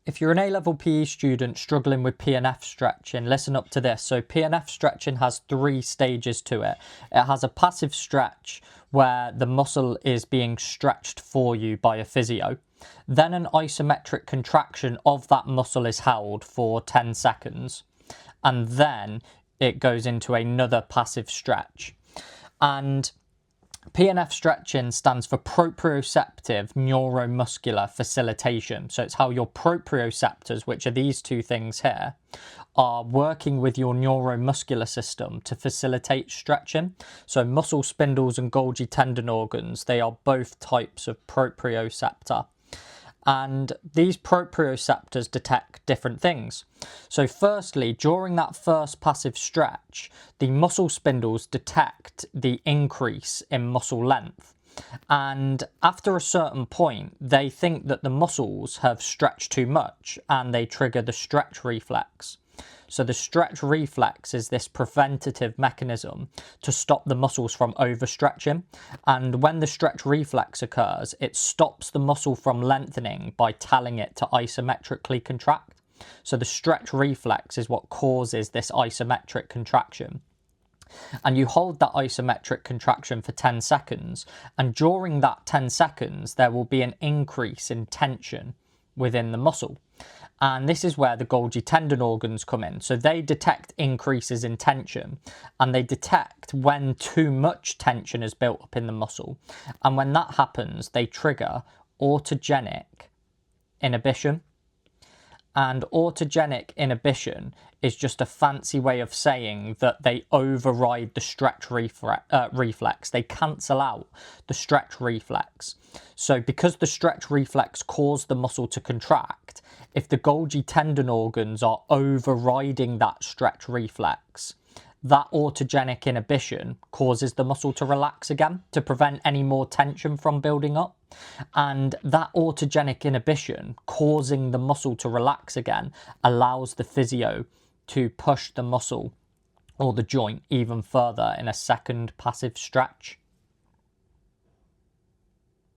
If you're an A-level PE student struggling with PNF stretching, listen up to this. So PNF stretching has 3 stages to it. It has a passive stretch where the muscle is being stretched for you by a physio. Then an isometric contraction of that muscle is held for 10 seconds. And then it goes into another passive stretch. And PNF stretching stands for proprioceptive neuromuscular facilitation. So it's how your proprioceptors, which are these 2 things here, are working with your neuromuscular system to facilitate stretching. So muscle spindles and Golgi tendon organs, they are both types of proprioceptor. And these proprioceptors detect different things. So firstly, during that first passive stretch, the muscle spindles detect the increase in muscle length. And after a certain point, they think that the muscles have stretched too much and they trigger the stretch reflex. So the stretch reflex is this preventative mechanism to stop the muscles from overstretching. And when the stretch reflex occurs, it stops the muscle from lengthening by telling it to isometrically contract. So the stretch reflex is what causes this isometric contraction. And you hold that isometric contraction for 10 seconds. And during that 10 seconds, there will be an increase in tension within the muscle. And this is where the Golgi tendon organs come in. So they detect increases in tension and they detect when too much tension is built up in the muscle. And when that happens, they trigger autogenic inhibition. And autogenic inhibition is just a fancy way of saying that they override the stretch reflex. They cancel out the stretch reflex. So because the stretch reflex caused the muscle to contract, if the Golgi tendon organs are overriding that stretch reflex, that autogenic inhibition causes the muscle to relax again to prevent any more tension from building up. And that autogenic inhibition causing the muscle to relax again allows the physio to push the muscle or the joint even further in a second passive stretch.